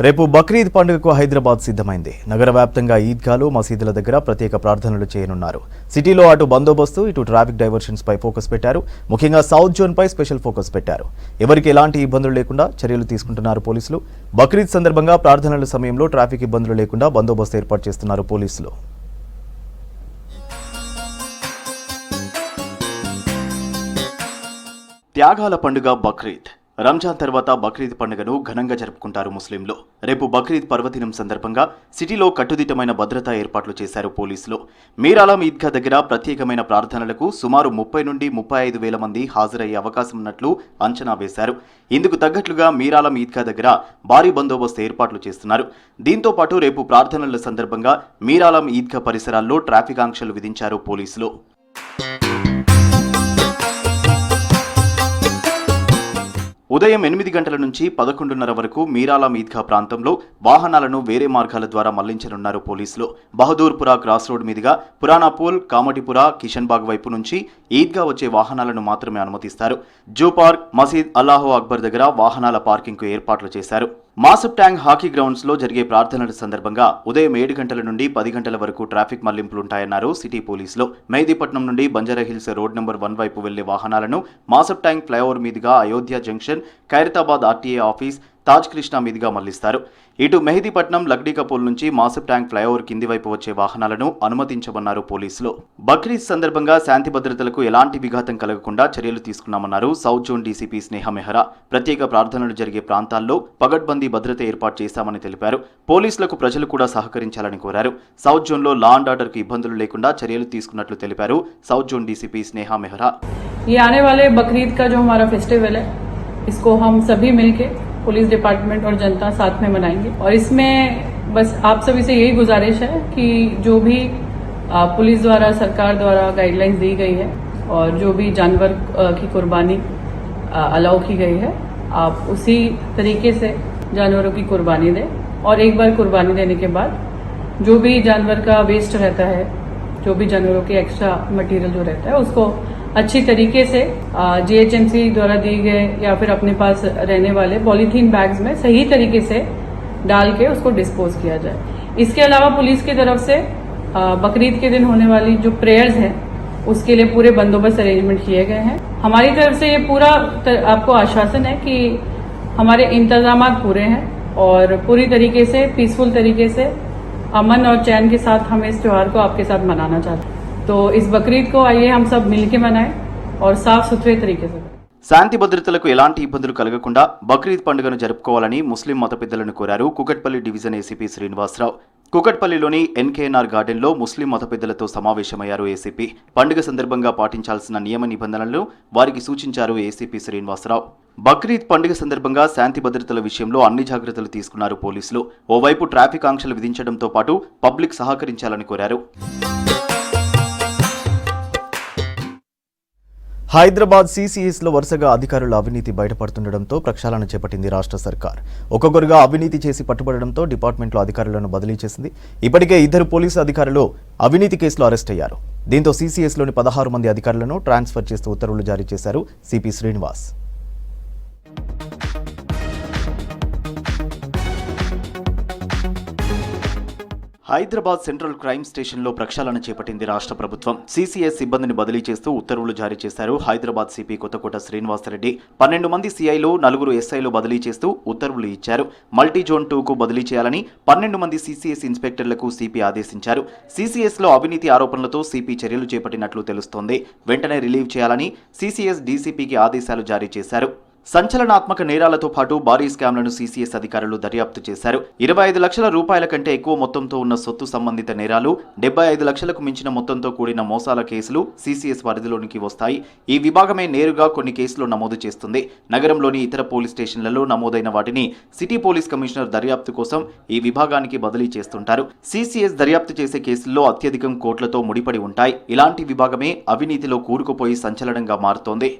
రేపు బక్రీద్ పండుగకు హైదరాబాద్ సిద్ధమైంది. నగర వ్యాప్తంగా ఈద్గాలు, మసీదుల దగ్గర ప్రత్యేక ప్రార్థనలు చేయనున్నారు. సిటీలో అటు బందోబస్తు, ఇటు ట్రాఫిక్ డైవర్షన్స్ పై ఫోకస్ పెట్టారు. ముఖ్యంగా సౌత్ జోన్ పై స్పెషల్ ఫోకస్ పెట్టారు. ఎవరికి ఎలాంటి ఇబ్బందులు లేకుండా చర్యలు తీసుకుంటున్నారు పోలీసులు. బక్రీద్ సందర్భంగా ప్రార్థనల సమయంలో ట్రాఫిక్ ఇబ్బందులు లేకుండా బందోబస్తు ఏర్పాటు చేస్తున్నారు పోలీసులు. త్యాగాల పండుగ బక్రీద్. రంజాన్ తర్వాత బక్రీద్ పండుగను ఘనంగా జరుపుకుంటారు ముస్లింలు. రేపు బక్రీద్ పర్వదినం సందర్భంగా సిటీలో కట్టుదిట్టమైన భద్రతా ఏర్పాట్లు చేశారు పోలీసులు. మీరాలం ఈద్గా దగ్గర ప్రత్యేకమైన ప్రార్థనలకు సుమారు 30 నుండి 35 వేల మంది హాజరయ్యే అవకాశం ఉన్నట్లు అంచనా వేశారు. ఇందుకు తగ్గట్లుగా మీరాలం ఈద్గా దగ్గర భారీ బందోబస్తు ఏర్పాట్లు చేస్తున్నారు. దీంతో పాటు రేపు ప్రార్థనల సందర్భంగా మీరాలం ఈద్గా పరిసరాల్లో ట్రాఫిక్ ఆంక్షలు విధించారు పోలీసులు. ఉదయం 8 గంటల నుంచి 11:30 వరకు మీరాలం ఈద్గా ప్రాంతంలో వాహనాలను వేరే మార్గాల ద్వారా మళ్లించనున్నారు పోలీసులు. బహదూర్పురా క్రాస్ రోడ్ మీదుగా పురాణాపూల్, కామటిపురా, కిషన్బాగ్ వైపు నుంచి ఈద్గా వచ్చే వాహనాలను మాత్రమే అనుమతిస్తారు. జూ పార్క్, మసీద్ అల్లాహు అక్బర్ దగ్గర వాహనాల పార్కింగ్కు ఏర్పాట్లు చేశారు. మాసబ్ ట్యాంక్ హాకీ గ్రౌండ్స్ లో జరిగే ప్రార్థనల సందర్భంగా ఉదయం 7 గంటల నుండి 10 గంటల వరకు ట్రాఫిక్ మళ్లింపులుంటాయన్నారు సిటీ పోలీసులు. మెహదీపట్నం నుండి బంజారాహిల్స్ రోడ్ నెంబర్ 1 వైపు వెళ్లే వాహనాలను మాసబ్ ట్యాంక్ ఫ్లైఓవర్ మీదుగా Ayodhya junction, Khairatabad RTA office, Taj Krishna మీదుగా మళ్లిస్తారు. ఇటు మెహదీపట్నం, లక్డీకపూల్ నుంచి మాసబ్ ట్యాంక్ ఫ్లైఓవర్ కింది వైపు వచ్చే వాహనాలను అనుమతించమన్నారు పోలీసులు. బక్రీద్ సందర్భంగా శాంతి భద్రతలకు ఎలాంటి విఘాతం కలగకుండా చర్యలు తీసుకున్నామన్నారు సౌత్ జోన్ డీసీపీ స్నేహ మెహ్రా. ప్రత్యేక ప్రార్థనలు జరిగే ప్రాంతాల్లో పగడ్బందీ భద్రత ఏర్పాటు చేశామని తెలిపారు. పోలీసులకు ప్రజలు కూడా సహకరించాలని కోరారు. సౌత్ జోన్లో లా అండ్ ఆర్డర్కు ఇబ్బందులు లేకుండా చర్యలు తీసుకున్నట్లు తెలిపారు సౌత్ జోన్ డీసీపీ స్నేహ మెహ్రా. ये आने वाले बकरीद का जो हमारा फेस्टिवल है, इसको हम सभी मिलके पुलिस डिपार्टमेंट और जनता साथ में मनाएंगे। और इसमें बस आप सभी से यही गुजारिश है कि जो भी पुलिस द्वारा, सरकार द्वारा गाइडलाइंस दी गई है और जो भी जानवर की कुर्बानी अलाउ की गई है, आप उसी तरीके से जानवरों की कुर्बानी दें। और एक बार कुर्बानी देने के बाद जो भी जानवर का वेस्ट रहता है, जो भी जानवरों के एक्स्ट्रा मटेरियल जो रहता है, उसको अच्छी तरीके से जीएचएमसी द्वारा दी गए या फिर अपने पास रहने वाले पॉलीथीन बैग्स में सही तरीके से डाल के उसको डिस्पोज किया जाए। इसके अलावा पुलिस की तरफ से बकरीद के दिन होने वाली जो प्रेयर्स हैं, उसके लिए पूरे बंदोबस्त अरेंजमेंट किए गए हैं। हमारी तरफ से ये पूरा आपको आश्वासन है कि हमारे इंतजामात पूरे हैं और पूरी तरीके से पीसफुल तरीके से अमन और चैन के साथ हम इस त्योहार को आपके साथ मनाना चाहते हैं। तो इस बकरीद को आइए हम सब मिलके मनाएं और साफ सुथरे तरीके से। శాంతి భద్రతలకు ఎలాంటి ఇబ్బందులు కలగకుండా బక్రీద్ పండుగను జరుపుకోవాలని ముస్లిం మత పెద్దలను కోరారు కుకట్పల్లి డివిజన్ ఏసీపీ శ్రీనివాసరావు. కుకట్పల్లిలోని ఎన్కేఎన్ఆర్ గార్డెన్లో ముస్లిం మత పెద్దలతో సమావేశమయ్యారు ఏసీపీ. పండుగ సందర్భంగా పాటించాల్సిన నియమ నిబంధనలను వారికి సూచించారు ఏసీపీ శ్రీనివాసరావు. బక్రీద్ పండుగ సందర్భంగా శాంతి భద్రతల విషయంలో అన్ని జాగ్రత్తలు తీసుకున్నారు పోలీసులు. ఓవైపు ట్రాఫిక్ ఆంక్షలు విధించడంతో పాటు పబ్లిక్ సహకరించాలని కోరారు. హైదరాబాద్ సీసీఎస్లో వరుసగా అధికారుల అవినీతి బయటపడుతుండటంతో ప్రక్షాళన చేపట్టింది రాష్ట్ర సర్కార్. ఒక్కొక్కరుగా అవినీతి చేసి పట్టుబడడంతో డిపార్ట్మెంట్లో అధికారులను బదిలీ చేసింది. ఇప్పటికే 2 పోలీసు అధికారులు అవినీతి కేసులో అరెస్ట్ అయ్యారు. దీంతో సీసీఎస్లోని 16 మంది అధికారులను ట్రాన్స్ఫర్ చేస్తూ ఉత్తర్వులు జారీ చేశారు CP Srinivas. Hyderabad central crime స్టేషన్లో ప్రక్షాళన చేపట్టింది రాష్ట్ర ప్రభుత్వం. సీసీఎస్ సిబ్బందిని బదిలీ చేస్తూ ఉత్తర్వులు జారీ చేశారు హైదరాబాద్ సిపి కొత్తకోట శ్రీనివాసరెడ్డి. 12 మంది సీఐలు, 4 ఎస్ఐలు బదిలీ చేస్తూ ఉత్తర్వులు ఇచ్చారు. మల్టీ జోన్ 2కు బదిలీ చేయాలని 12 మంది సీసీఎస్ ఇన్స్పెక్టర్లకు సిపి ఆదేశించారు. సీసీఎస్లో అవినీతి ఆరోపణలతో సిపి చర్యలు చేపట్టినట్లు తెలుస్తోంది. వెంటనే రిలీవ్ చేయాలని సీసీఎస్ డీసీపీకి ఆదేశాలు జారీ చేశారు. సంచలనాత్మక నేరాలతో పాటు భారీ స్కామ్లను సీసీఎస్ అధికారులు దర్యాప్తు చేశారు. 25 లక్షల రూపాయల కంటే ఎక్కువ మొత్తంతో ఉన్న సొత్తు సంబంధిత నేరాలు, 75 లక్షలకు మించిన మొత్తంతో కూడిన మోసాల కేసులు సీసీఎస్ పరిధిలోనికి వస్తాయి. ఈ విభాగమే నేరుగా కొన్ని కేసులు నమోదు చేస్తుంది. నగరంలోని ఇతర పోలీస్ స్టేషన్లలో నమోదైన వాటిని సిటీ పోలీస్ కమిషనర్ దర్యాప్తు కోసం ఈ విభాగానికి బదిలీ చేస్తుంటారు. సీసీఎస్ దర్యాప్తు చేసే కేసుల్లో అత్యధికం కోట్లతో ముడిపడి ఉంటాయి. ఇలాంటి విభాగమే అవినీతిలో కూరుకుపోయి సంచలనంగా మారుతోంది.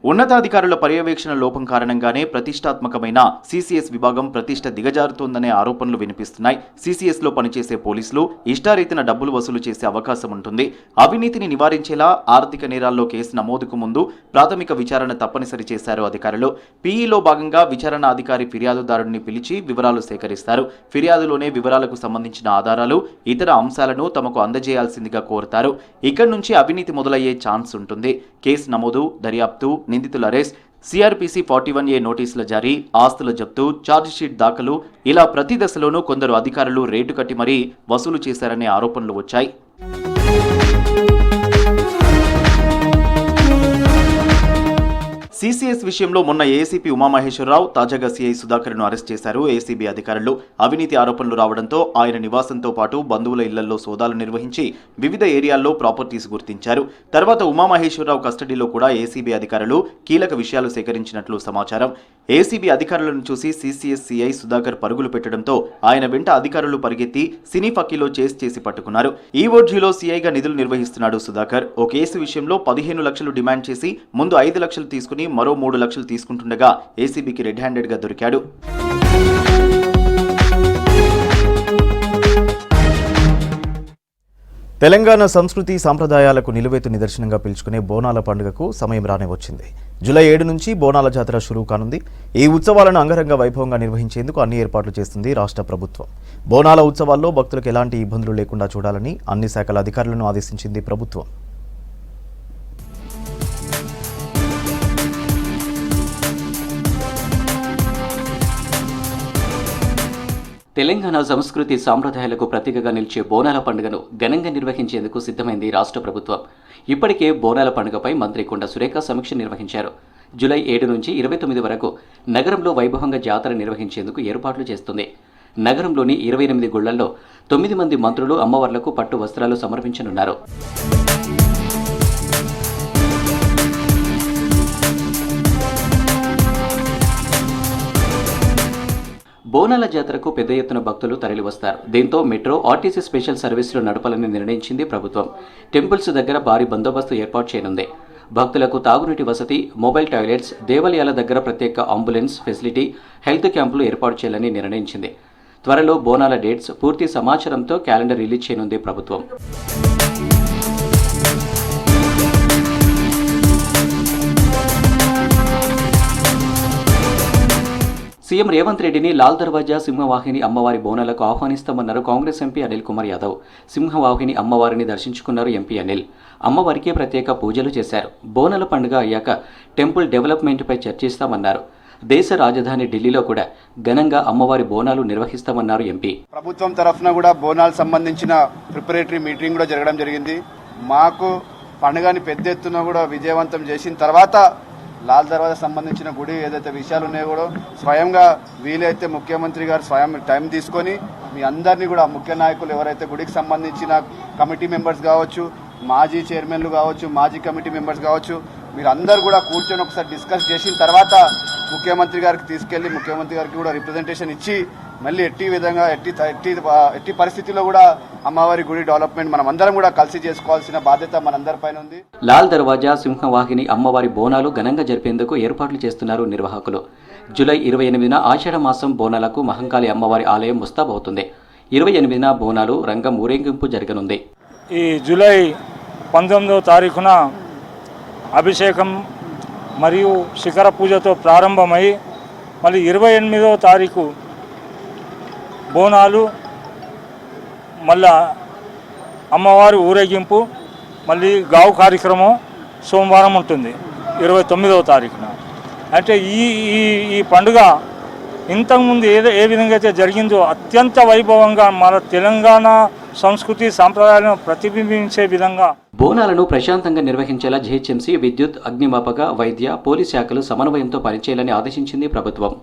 ఉన్నతాధికారుల పర్యవేక్షణ లోపం కారణంగానే ప్రతిష్టాత్మకమైన సీసీఎస్ విభాగం ప్రతిష్ట దిగజారుతోందనే ఆరోపణలు వినిపిస్తున్నాయి. సీసీఎస్లో పనిచేసే పోలీసులు ఇష్టారీతిన డబ్బులు వసూలు చేసే అవకాశం ఉంటుంది. అవినీతిని నివారించేలా ఆర్థిక నేరాల్లో కేసు నమోదుకు ముందు ప్రాథమిక విచారణ తప్పనిసరి చేశారు అధికారులు. పీఈలో భాగంగా విచారణ అధికారి ఫిర్యాదుదారుడిని పిలిచి వివరాలు సేకరిస్తారు. ఫిర్యాదులోనే వివరాలకు సంబంధించిన ఆధారాలు, ఇతర అంశాలను తమకు అందజేయాల్సిందిగా కోరుతారు. ఇక్కడి నుంచి అవినీతి మొదలయ్యే ఛాన్స్ ఉంటుంది. కేసు నమోదు, దర్యాప్తు, నిందితుల అరెస్ట్, సిఆర్పిసి 41A నోటీసుల జారీ, ఆస్తుల జప్తు, ఛార్జిషీట్ దాఖలు, ఇలా ప్రతి దశలోనూ కొందరు అధికారులు రేటు కట్టి మరీ వసూలు చేశారనే ఆరోపణలు వచ్చాయి. సీసీఎస్ విషయంలో మొన్న ఏసీపీ ఉమామహేశ్వరరావు, తాజాగా సీఐ సుధాకర్ను అరెస్ట్ చేశారు ఏసీబీ అధికారులు. అవినీతి ఆరోపణలు రావడంతో ఆయన నివాసంతో పాటు బంధువుల ఇళ్లలో సోదాలు నిర్వహించి వివిధ ఏరియాల్లో ప్రాపర్టీస్ గుర్తించారు. తర్వాత ఉమామహేశ్వరరావు కస్టడీలో కూడా ఏసీబీ అధికారులు కీలక విషయాలు సేకరించినట్లు సమాచారం. ఏసీబీ అధికారులను చూసి సీసీఎస్ సీఐ సుధాకర్ పరుగులు పెట్టడంతో ఆయన వెంట అధికారులు పరిగెత్తి సినీ ఫక్కీలో చేసి పట్టుకున్నారు. ఈవోడ్జీలో సీఐగా నిధులు నిర్వహిస్తున్నాడు సుధాకర్. ఓ కేసు విషయంలో 15 లక్షలు డిమాండ్ చేసి ముందు 5 లక్షలు తీసుకుని మరో 3 లక్షలు తీసుకుంటుండగా ఏసీబీకి రెడ్ హ్యాండెడ్ గా దొరికాడు. తెలంగాణ సంస్కృతి సాంప్రదాయాలకు నిలువెత్తు నిదర్శనంగా పిలుచుకునే బోనాల పండుగకు సమయం రానే వచ్చింది. జూలై 7 నుంచి బోనాల జాతర షురూ కానుంది. ఈ ఉత్సవాలను అంగరంగ వైభవంగా నిర్వహించేందుకు అన్ని ఏర్పాట్లు చేస్తుంది రాష్ట్ర ప్రభుత్వం. బోనాల ఉత్సవాల్లో భక్తులకు ఎలాంటి ఇబ్బందులు లేకుండా చూడాలని అన్ని శాఖల అధికారులను ఆదేశించింది ప్రభుత్వం. తెలంగాణ సంస్కృతి సాంప్రదాయాలకు ప్రతీకగా నిలిచే బోనాల పండుగను ఘనంగా నిర్వహించేందుకు సిద్ధమైంది రాష్ట్ర ప్రభుత్వం. ఇప్పటికే బోనాల పండుగపై మంత్రి కొండ సురేఖ సమీక్ష నిర్వహించారు. జూలై 7 నుంచి 29 వరకు నగరంలో వైభవంగా జాతర నిర్వహించేందుకు ఏర్పాట్లు చేస్తుంది. నగరంలోని 28 గుళ్లల్లో 9 మంది మంత్రులు అమ్మవార్లకు పట్టు వస్త్రాలు సమర్పించనున్నారు. బోనాల జాతరకు పెద్ద ఎత్తున భక్తులు తరలివస్తారు. దీంతో మెట్రో, ఆర్టీసీ స్పెషల్ సర్వీసులు నడపాలని నిర్ణయించింది ప్రభుత్వం. టెంపుల్స్ దగ్గర భారీ బందోబస్తు ఏర్పాటు చేయనుంది. భక్తులకు తాగునీటి వసతి, మొబైల్ టాయిలెట్స్, దేవాలయాల దగ్గర ప్రత్యేక అంబులెన్స్ ఫెసిలిటీ, హెల్త్ క్యాంపులు ఏర్పాటు చేయాలని నిర్ణయించింది. త్వరలో బోనాల డేట్స్, పూర్తి సమాచారంతో క్యాలెండర్ రిలీజ్ చేయనుంది ప్రభుత్వం. సీఎం రేవంత్ రెడ్డిని లాల్ దర్వాజా సింహవాహిని అమ్మవారి బోనాలకు ఆహ్వానిస్తామన్నారు కాంగ్రెస్ ఎంపీ అనిల్ కుమార్ యాదవ్. సింహవాహిని అమ్మవారిని దర్శించుకున్నారు ఎంపీ అనిల్. అమ్మవారికి ప్రత్యేక పూజలు చేశారు. బోనాల పండుగ అయ్యాక టెంపుల్ డెవలప్మెంట్పై చర్చిస్తామన్నారు. దేశ రాజధాని ఢిల్లీలో కూడా ఘనంగా అమ్మవారి బోనాలు నిర్వహిస్తామన్నారు ఎంపీ. ప్రభుత్వం తరఫున కూడా బోనాలు సంబంధించిన ప్రిపరేటరీ మీటింగ్ కూడా జరగడం జరిగింది. మాకు పండుగని పెద్ద ఎత్తున కూడా విజయవంతం చేసిన తర్వాత లాల్ దర్వాజా సంబంధించిన గుడి ఏదైతే విషయాలు ఉన్నాయో కూడా స్వయంగా వీలైతే ముఖ్యమంత్రి గారు స్వయం టైం తీసుకొని మీ అందరినీ కూడా ముఖ్య నాయకులు ఎవరైతే గుడికి సంబంధించిన కమిటీ మెంబర్స్ కావచ్చు, మాజీ చైర్మన్లు కావచ్చు, మాజీ కమిటీ మెంబర్స్ కావచ్చు, మీరు అందరు కూడా కూర్చొని ఒకసారి డిస్కస్ చేసిన తర్వాత ముఖ్యమంత్రి గారికి తీసుకెళ్లి ముఖ్యమంత్రి గారికి కూడా రిప్రజెంటేషన్ ఇచ్చి మళ్ళీ ఎట్టి పరిస్థితిలో కూడా అమ్మవారి గుడి డెవలప్మెంట్ మనం అందరం కూడా కలిసి చేసుకోవాల్సిన బాధ్యత మనందరిపైన ఉంది. లాల్ దర్వాజా సింహవాహిని అమ్మవారి బోనాలు ఘనంగా జరిపేందుకు ఏర్పాట్లు చేస్తున్నారు నిర్వాహకులు. జూలై 28న ఆషాఢ మాసం బోనాలకు మహంకాళి అమ్మవారి ఆలయం ముస్తాబవుతుంది. 28న బోనాలు రంగం ఊరేగింపు జరగనుంది. ఈ జూలై 19వ తారీఖున అభిషేకం మరియు శిఖర పూజతో ప్రారంభమై మళ్ళీ 28వ తారీఖు బోనాలు, మళ్ళా అమ్మవారి ఊరేగింపు, మళ్ళీ గావు కార్యక్రమం సోమవారం ఉంటుంది 29వ తారీఖున. అంటే ఈ పండుగ ఇంతకుముందు ఏ విధంగా అయితే జరిగిందో అత్యంత వైభవంగా మన తెలంగాణ సంస్కృతి సాంప్రదాయాలను ప్రతిబింబించే విధంగా బోనాలను ప్రశాంతంగా నిర్వహించేలా జీహెచ్ఎంసీ, విద్యుత్, అగ్నిమాపక, వైద్య, పోలీస్ శాఖలు సమన్వయంతో పనిచేయాలని ఆదేశించింది ప్రభుత్వం.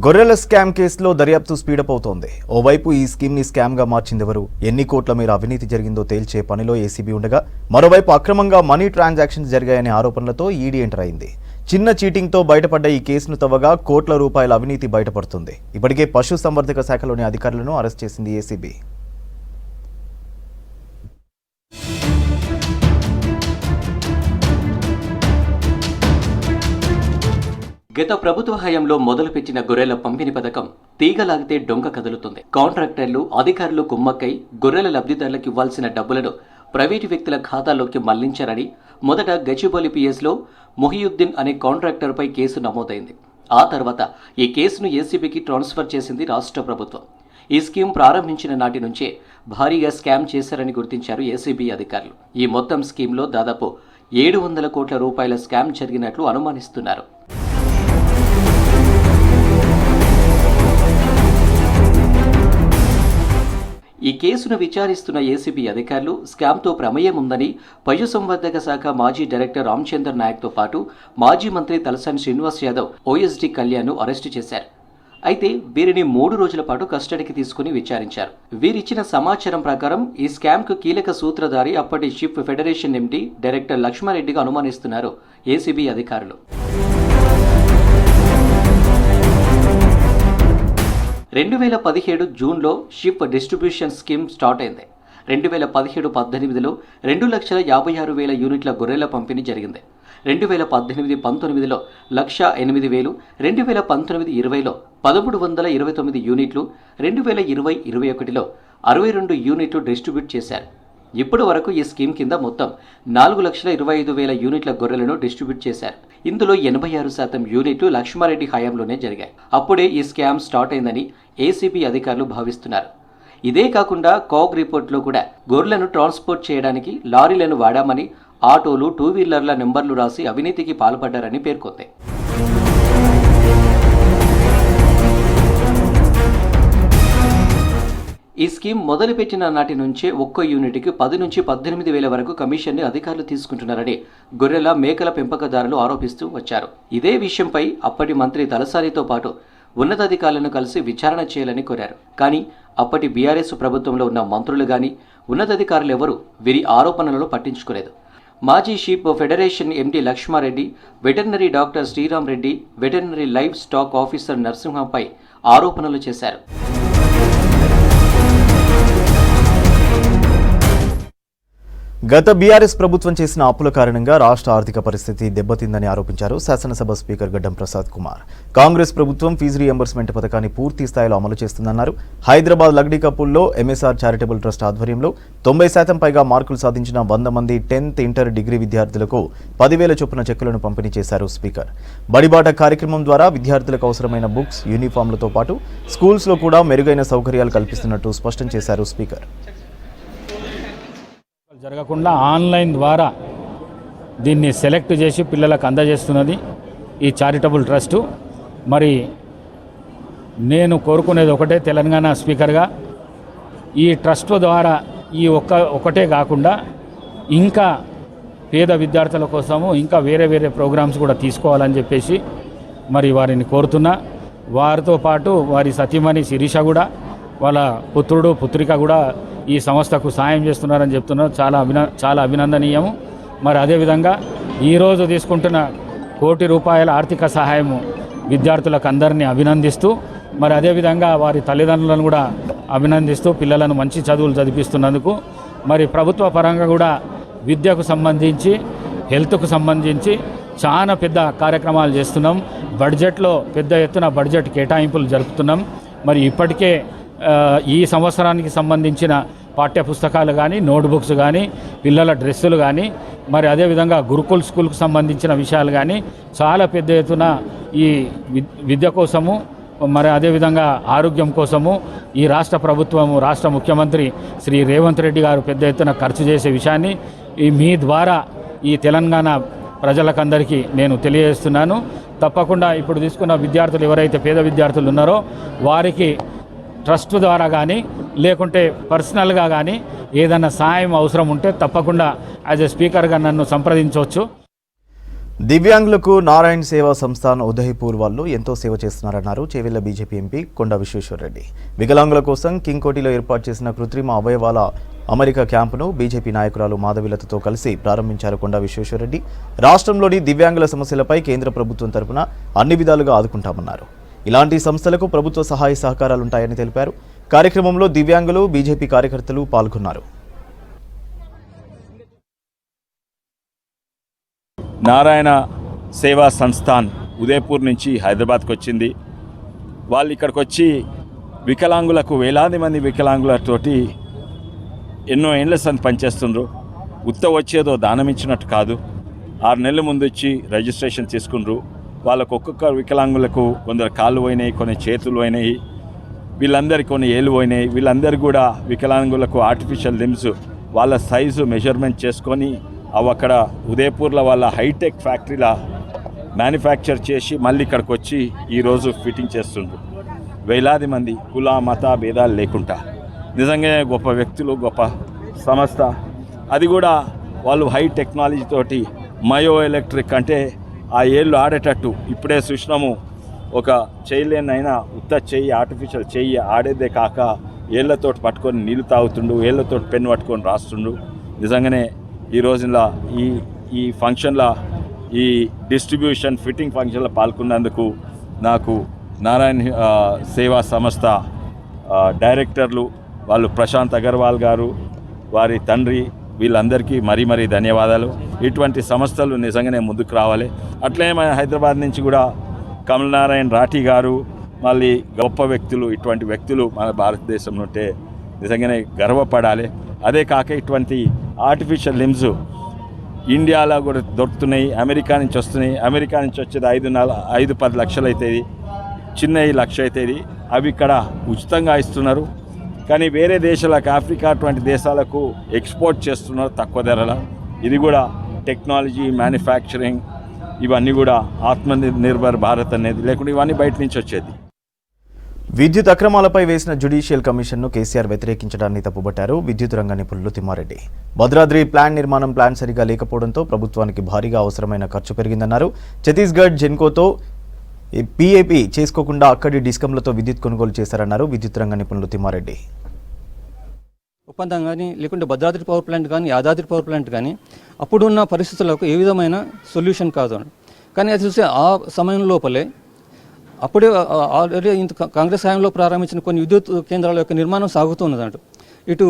గొర్రెల స్కామ్ కేసులో దర్యాప్తు స్పీడప్ అవుతోంది. ఓవైపు ఈ స్కీమ్ని స్కామ్గా మార్చిందెవరు, ఎన్ని కోట్ల మేర అవినీతి జరిగిందో తేల్చే పనిలో ఏసీబీ ఉండగా, మరోవైపు అక్రమంగా మనీ ట్రాన్సాక్షన్స్ జరిగాయనే ఆరోపణలతో ఈడీ ఎంటర్ అయింది. చిన్న చీటింగ్తో బయటపడ్డ ఈ కేసును తవ్వగా కోట్ల రూపాయల అవినీతి బయటపడుతుంది. ఇప్పటికే పశు సంవర్ధక శాఖలోని అధికారులను అరెస్ట్ చేసింది ఏసీబీ. గత ప్రభుత్వ హయాంలో మొదలుపెట్టిన గొర్రెల పంపిణీ పథకం తీగలాగితే డొంక కదులుతుంది. కాంట్రాక్టర్లు, అధికారులు కుమ్మక్కై గొర్రెల లబ్ధిదారులకు ఇవ్వాల్సిన డబ్బులను ప్రైవేటు వ్యక్తుల ఖాతాల్లోకి మళ్లించారని మొదట గచ్చిబౌలి పిఎస్లో మొహియుద్దీన్ అనే కాంట్రాక్టర్పై కేసు నమోదైంది. ఆ తర్వాత ఈ కేసును ఏసీబీకి ట్రాన్స్ఫర్ చేసింది రాష్ట్ర ప్రభుత్వం. ఈ స్కీమ్ ప్రారంభించిన నాటి నుంచే భారీగా స్కామ్ చేశారని గుర్తించారు ఏసీబీ అధికారులు. ఈ మొత్తం స్కీమ్లో దాదాపు 700 కోట్ల రూపాయల స్కామ్ జరిగినట్లు అనుమానిస్తున్నారు. ఈ కేసును విచారిస్తున్న ఏసీబీ అధికారులు స్కామ్తో ప్రమేయం ఉందని పశుసంవర్ధక శాఖ మాజీ డైరెక్టర్ రామచందర్ నాయక్తో పాటు మాజీ మంత్రి తలసాని శ్రీనివాస్ యాదవ్, ఓఎస్డీ కళ్యాణ్ను అరెస్టు చేశారు. అయితే వీరిని 3 రోజుల పాటు కస్టడీకి తీసుకుని విచారించారు. వీరిచ్చిన సమాచారం ప్రకారం ఈ స్కామ్కు కీలక సూత్రధారి అప్పటి షిప్ ఫెడరేషన్ ఎండీ డైరెక్టర్ లక్ష్మారెడ్డిగా అనుమానిస్తున్నారు ఏసీబీ అధికారులు. 2017 జూన్లో షిప్ డిస్ట్రిబ్యూషన్ స్కీమ్ స్టార్ట్ అయింది. 2017-18లో 2,56,000 యూనిట్ల గొర్రెల పంపిణీ జరిగింది. 2018-19లో 1,08,000, 2019-20లో 1,329 యూనిట్లు, 2020-21లో 62 యూనిట్లు డిస్ట్రిబ్యూట్ చేశారు. ఇప్పటి వరకు ఈ స్కీమ్ కింద మొత్తం 4,25,000 యూనిట్ల గొర్రెలను డిస్ట్రిబ్యూట్ చేశారు. ఇందులో 86% యూనిట్లు లక్ష్మారెడ్డి హయాంలోనే జరిగాయి. అప్పుడే ఈ స్కామ్ స్టార్ట్ అయిందని ఏసీబీ అధికారులు భావిస్తున్నారు. ఇదే కాకుండా కాగ్ రిపోర్ట్లో కూడా గొర్రెలను ట్రాన్స్పోర్ట్ చేయడానికి లారీలను వాడామని, ఆటోలు, 2 వీలర్ల నెంబర్లు రాసి అవినీతికి పాల్పడ్డారని పేర్కొంది. ఈ స్కీమ్ మొదలుపెట్టిన నాటి నుంచే ఒక్కో యూనిట్కి 10 నుంచి 18 వేల వరకు కమిషన్ని అధికారులు తీసుకుంటున్నారని గొర్రెల, మేకల పెంపకదారులు ఆరోపిస్తూ వచ్చారు. ఇదే విషయంపై అప్పటి మంత్రి తలసానితో పాటు ఉన్నతాధికారులను కలిసి విచారణ చేయాలని కోరారు. కానీ అప్పటి బీఆర్ఎస్ ప్రభుత్వంలో ఉన్న మంత్రులు కానీ ఉన్నతాధికారులు ఎవరూ వీరి ఆరోపణలను పట్టించుకోలేదు. మాజీ sheep federation MD Lakshmareddy, veterinary doctor Sriram Reddy, veterinary livestock officer నరసింహంపై ఆరోపణలు చేశారు. గత బీఆర్ఎస్ ప్రభుత్వం చేసిన అప్పుల కారణంగా రాష్ట్ర ఆర్థిక పరిస్థితి దెబ్బతిందని ఆరోపించారు శాసనసభ స్పీకర్ గడ్డం ప్రసాద్ కుమార్. కాంగ్రెస్ ప్రభుత్వం ఫీజు రీయింబర్స్మెంట్ పథకాన్ని పూర్తి స్థాయిలో అమలు చేస్తుందన్నారు. హైదరాబాద్ లగ్డీ కపుల్లో ఎంఎస్ఆర్ చారిటబుల్ ట్రస్ట్ ఆధ్వర్యంలో 90% పైగా మార్కులు సాధించిన 100 మంది 10th ఇంటర్ డిగ్రీ విద్యార్థులకు 10,000 చొప్పున చెక్కులను పంపిణీ చేశారు స్పీకర్. బడిబాట కార్యక్రమం ద్వారా విద్యార్థులకు అవసరమైన బుక్స్, యూనిఫామ్లతో పాటు స్కూల్స్లో కూడా మెరుగైన సౌకర్యాలు కల్పిస్తున్నట్టు స్పష్టం చేశారు స్పీకర్. జరగకుండా ఆన్లైన్ ద్వారా దీన్ని సెలెక్ట్ చేసి పిల్లలకు అందజేస్తున్నది ఈ చారిటబుల్ ట్రస్టు. మరి నేను కోరుకునేది ఒకటే, తెలంగాణ స్పీకర్గా ఈ ట్రస్ట్ ద్వారా ఈ ఒకటే కాకుండా ఇంకా పేద విద్యార్థుల కోసము ఇంకా వేరే వేరే ప్రోగ్రామ్స్ కూడా తీసుకోవాలని చెప్పేసి మరి వారిని కోరుతున్నా. వారితో పాటు వారి సతీమణి శిరీష కూడా, వాళ్ళ పుత్రుడు, పుత్రిక కూడా ఈ సంస్థకు సాయం చేస్తున్నారని చెప్తున్నారు. చాలా అభినందనీయము. మరి అదేవిధంగా ఈరోజు తీసుకుంటున్న 1 కోటి రూపాయల ఆర్థిక సహాయము విద్యార్థులకు అందరినీ అభినందిస్తూ, మరి అదేవిధంగా వారి తల్లిదండ్రులను కూడా అభినందిస్తూ పిల్లలను మంచి చదువులు చదివిస్తున్నందుకు మరి ప్రభుత్వ పరంగా కూడా విద్యకు సంబంధించి, హెల్త్కు సంబంధించి చాలా పెద్ద కార్యక్రమాలు చేస్తున్నాం. బడ్జెట్లో పెద్ద ఎత్తున బడ్జెట్ కేటాయింపులు జరుపుతున్నాం. మరి ఇప్పటికే ఈ సంవత్సరానికి సంబంధించిన పాఠ్య పుస్తకాలు కానీ, నోట్బుక్స్ కానీ, పిల్లల డ్రెస్సులు కానీ, మరి అదేవిధంగా గురుకుల్ స్కూల్కు సంబంధించిన విషయాలు కానీ చాలా పెద్ద ఎత్తున ఈ విద్య కోసము, మరి అదేవిధంగా ఆరోగ్యం కోసము ఈ రాష్ట్ర ప్రభుత్వము, రాష్ట్ర ముఖ్యమంత్రి శ్రీ రేవంత్ రెడ్డి గారు పెద్ద ఎత్తున ఖర్చు చేసే విషయాన్ని మీ ద్వారా ఈ తెలంగాణ ప్రజలకందరికీ నేను తెలియజేస్తున్నాను. తప్పకుండా ఇప్పుడు తీసుకున్న విద్యార్థులు ఎవరైతే పేద విద్యార్థులు ఉన్నారో వారికి ట్రస్ట్ ద్వారా కానీ లేకుంటే పర్సనల్గా కానీ ఏదైనా సాయం అవసరం ఉంటే తప్పకుండా యాజ్ ఎ స్పీకర్గా నన్ను సంప్రదించవచ్చు. దివ్యాంగులకు నారాయణ సేవా సంస్థాన్ ఉదయపూర్ వాళ్ళు ఎంతో సేవ చేస్తున్నారన్నారు చేవెళ్ల బీజేపీ ఎంపీ కొండా విశ్వేశ్వరరెడ్డి. వికలాంగుల కోసం కింగ్కోటిలో ఏర్పాటు చేసిన కృత్రిమ అవయవాల అమెరికా క్యాంపును బీజేపీ నాయకురాలు మాధవిలతతో కలిసి ప్రారంభించారు కొండా విశ్వేశ్వరరెడ్డి. రాష్ట్రంలోని దివ్యాంగుల సమస్యలపై కేంద్ర ప్రభుత్వం తరపున అన్ని విధాలుగా ఆదుకుంటామన్నారు. ఇలాంటి సంస్థలకు ప్రభుత్వ సహాయ సహకారాలుంటాయని తెలిపారు. కార్యక్రమంలో దివ్యాంగులు, బీజేపీ కార్యకర్తలు పాల్గొన్నారు. నారాయణ సేవా సంస్థాన్ ఉదయపూర్ నుంచి హైదరాబాద్కి వచ్చింది. వాళ్ళు ఇక్కడికి వచ్చి వికలాంగులకు వేలాది మంది వికలాంగులతోటి ఎన్నో ఏండ్ల సంది పనిచేస్తుండ్రు. వచ్చేదో దానం ఇచ్చినట్టు కాదు. 6 నెలల ముందు వచ్చి రిజిస్ట్రేషన్ తీసుకుండ్రు. వాళ్ళకు ఒక్కొక్క వికలాంగులకు కొందరు కాళ్ళు పోయినాయి, కొన్ని చేతులు పోయినాయి, వీళ్ళందరికీ కొన్ని ఏళ్ళు పోయినాయి. వీళ్ళందరికీ కూడా వికలాంగులకు ఆర్టిఫిషియల్ లిమ్స్ వాళ్ళ సైజు మెజర్మెంట్ చేసుకొని అవి అక్కడ ఉదయపూర్లో వాళ్ళ హైటెక్ ఫ్యాక్టరీలో మ్యానుఫ్యాక్చర్ చేసి మళ్ళీ ఇక్కడికి వచ్చి ఈరోజు ఫిట్టింగ్ చేస్తుండ్రు. వేలాది మంది కుల మత భేదాలు లేకుండా నిజంగానే గొప్ప వ్యక్తులు, గొప్ప సంస్థ. అది కూడా వాళ్ళు హై టెక్నాలజీ తోటి మయో ఎలక్ట్రిక్ అంటే ఆ ఏళ్ళు ఆడేటట్టు ఇప్పుడే చూసినాము. ఒక చేయలేనైనా చెయ్యి ఆర్టిఫిషియల్ చెయ్యి ఆడేదే కాక ఏళ్లతోటి పట్టుకొని నీళ్ళు తాగుతుండు, ఏళ్లతోటి పెన్ను పట్టుకొని రాస్తుండు. నిజంగానే ఈ రోజుల్లో ఈ ఫంక్షన్లో ఈ డిస్ట్రిబ్యూషన్ ఫిట్టింగ్ ఫంక్షన్లో పాల్గొన్నందుకు నాకు నారాయణ సేవా సంస్థ డైరెక్టర్లు వాళ్ళు ప్రశాంత్ అగర్వాల్ గారు, వారి తండ్రి, వీళ్ళందరికీ మరీ ధన్యవాదాలు. ఇటువంటి సంస్థలు నిజంగానే ముందుకు రావాలి. అట్లే మన హైదరాబాద్ నుంచి కూడా కమల్ నారాయణ రాఠీ గారు, మళ్ళీ గొప్ప వ్యక్తులు, ఇటువంటి వ్యక్తులు మన భారతదేశంలో ఉంటే నిజంగానే గర్వపడాలి. అదే కాక ఇటువంటి ఆర్టిఫిషియల్ లిమ్స్ ఇండియాలో కూడా దొరుకుతున్నాయి, అమెరికా నుంచి వస్తున్నాయి. అమెరికా నుంచి వచ్చేది 5-10 లక్షలు అవుతుంది, చిన్నవి 1 లక్ష అవుతుంది. అవి ఇక్కడ ఉచితంగా ఇస్తున్నారు. కానీ వేరే దేశాలకు, ఆఫ్రికా అటువంటి దేశాలకు ఎక్స్పోర్ట్ చేస్తున్నారు తక్కువ ధరల. ఇది కూడా టెక్నాలజీ, మ్యానుఫ్యాక్చరింగ్ ఇవన్నీ కూడా ఆత్మనిర్భర్ భారత్ అనేది, లేకుంటే ఇవన్నీ బయట నుంచి వచ్చేది. విద్యుత్ అక్రమాలపై వేసిన జ్యుడిషియల్ కమిషన్ను కేసీఆర్ వ్యతిరేకించడాన్ని తప్పుబట్టారు విద్యుత్ రంగ నిపుణులు తిమ్మారెడ్డి. భద్రాద్రి ప్లాన్ సరిగా లేకపోవడంతో ప్రభుత్వానికి భారీగా అవసరమైన ఖర్చు పెరిగిందన్నారు. ఛత్తీస్గఢ్ జెన్కోతో పీఏపీ చేసుకోకుండా అక్కడి డిస్కంలతో విద్యుత్ కొనుగోలు చేశారన్నారు విద్యుత్ రంగ నిపుణులు తిమ్మారెడ్డి. ఒప్పందం కానీ లేకుంటే భద్రాద్రి పవర్ ప్లాంట్ కానీ యాదాద్రి పవర్ ప్లాంట్ కానీ అప్పుడున్న పరిస్థితులకు ఏ విధమైన సొల్యూషన్ కాదు. కానీ అది చూస్తే ఆ సమయం లోపలే అప్పుడే ఆల్రెడీ కాంగ్రెస్ హయాంలో ప్రారంభించిన కొన్ని విద్యుత్ కేంద్రాల యొక్క నిర్మాణం సాగుతున్నదంట. ఇటు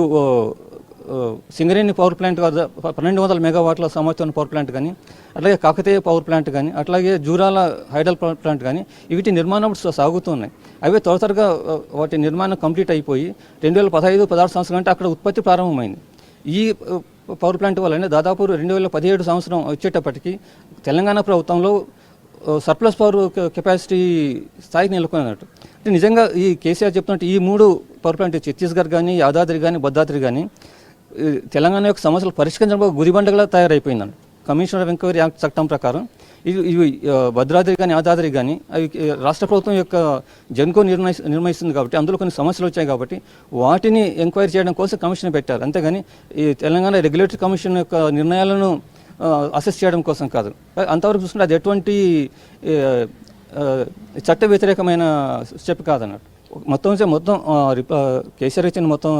సింగరేణి పవర్ ప్లాంట్ 1200 మెగావాట్ల సామర్థ్యం పవర్ ప్లాంట్ కానీ, అట్లాగే కాకతీయ పవర్ ప్లాంట్ కానీ, అట్లాగే జూరాల హైడల్ పవర్ ప్లాంట్ కానీ వీటి నిర్మాణం సాగుతున్నాయి. అవి త్వరగా వాటి నిర్మాణం కంప్లీట్ అయిపోయి 2015-16 సంవత్సరం అంటే అక్కడ ఉత్పత్తి ప్రారంభమైంది. ఈ పవర్ ప్లాంట్ వల్లనే దాదాపు 2017 సంవత్సరం వచ్చేటప్పటికి తెలంగాణ ప్రభుత్వంలో సర్ప్లస్ పవర్ కెపాసిటీ స్థాయికి నెలకొన్నట్టు. అంటే నిజంగా ఈ కేసీఆర్ చెప్తున్నట్టు ఈ 3 పవర్ ప్లాంట్ ఛత్తీస్గఢ్ కానీ, యాదాద్రి కానీ, భద్రాద్రి కానీ తెలంగాణ యొక్క సమస్యలు పరిష్కరించడం గురిబండగా తయారైపోయిందండి. కమిషనర్ ఆఫ్ ఎంక్వైరీ యాక్ట్ చట్టం ప్రకారం ఇవి భద్రాద్రి కానీ, యాదాద్రి కానీ అవి రాష్ట్ర ప్రభుత్వం యొక్క జెన్కో నిర్ణయిస్తుంది కాబట్టి అందులో కొన్ని సమస్యలు వచ్చాయి కాబట్టి వాటిని ఎంక్వైరీ చేయడం కోసం కమిషన్ పెట్టారు. అంతేగాని ఈ తెలంగాణ రెగ్యులేటరీ కమిషన్ యొక్క నిర్ణయాలను అసెస్ చేయడం కోసం కాదు. అంతవరకు చూసుకుంటే అది ఎటువంటి చట్ట వ్యతిరేకమైన స్టెప్ కాదన్నట్టు. మొత్తం కేసీఆర్ ఇచ్చిన మొత్తం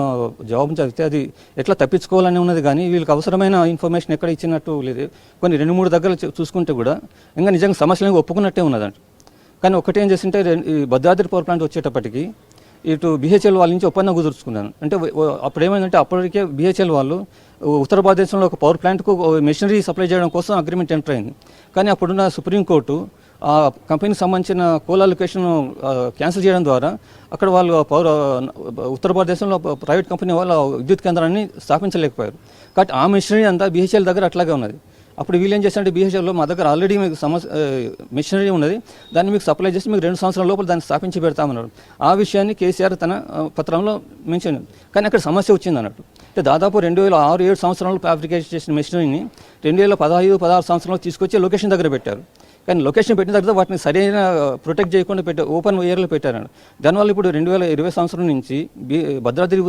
జవాబు చదివితే అది ఎట్లా తప్పించుకోవాలని ఉన్నది. కానీ వీళ్ళకి అవసరమైన ఇన్ఫర్మేషన్ ఎక్కడ ఇచ్చినట్టు లేదు. కొన్ని 2-3 దగ్గర చూసుకుంటే కూడా ఇంకా నిజంగా సమస్యలను ఒప్పుకున్నట్టే ఉన్నదంట. కానీ ఒకటి ఏం చేస్తుంటే ఈ భద్రాద్రి పవర్ ప్లాంట్ వచ్చేటప్పటికి ఇటు BHEL వాళ్ళ నుంచి ఒప్పందం కుదుర్చుకున్నాను. అంటే అప్పుడు ఏమైందంటే అప్పటికే BHEL వాళ్ళు ఉత్తరప్రదేశ్లో ఒక పవర్ ప్లాంట్కు మెషినరీ సప్లై చేయడం కోసం అగ్రిమెంట్ ఎంటర్ అయింది. కానీ అప్పుడున్న సుప్రీంకోర్టు ఆ కంపెనీకి సంబంధించిన కోల్ అలొకేషన్ క్యాన్సిల్ చేయడం ద్వారా అక్కడ వాళ్ళు ఉత్తరప్రదేశ్లో ప్రైవేట్ కంపెనీ వాళ్ళ విద్యుత్ కేంద్రాన్ని స్థాపించలేకపోయారు. కాబట్టి ఆ మెషినరీ అంతా BHEL దగ్గర అట్లాగే ఉన్నది. అప్పుడు వీళ్ళు ఏం చేస్తారంటే BHELలో మా దగ్గర ఆల్రెడీ మీకు మెషినరీ ఉన్నది, దాన్ని మీకు సప్లై చేసి మీకు 2 సంవత్సరాల లోపల దాన్ని స్థాపించి పెడతామన్నారు. ఆ విషయాన్ని కేసీఆర్ తన పత్రంలో మెన్షన్. కానీ అక్కడ సమస్య వచ్చింది అన్నట్టు. అంటే దాదాపు 2006-7 సంవత్సరాలు ఫ్యాబ్రికేట్ చేసిన మెషినరీని 2015-16 సంవత్సరంలో తీసుకొచ్చి లొకేషన్ దగ్గర పెట్టారు. కానీ లొకేషన్ పెట్టిన తర్వాత వాటిని సరైన ప్రొటెక్ట్ చేయకుండా ఓపెన్ ఏరియాలో పెట్టారండి. దానివల్ల ఇప్పుడు 2020 సంవత్సరం నుంచి భద్రాద్రి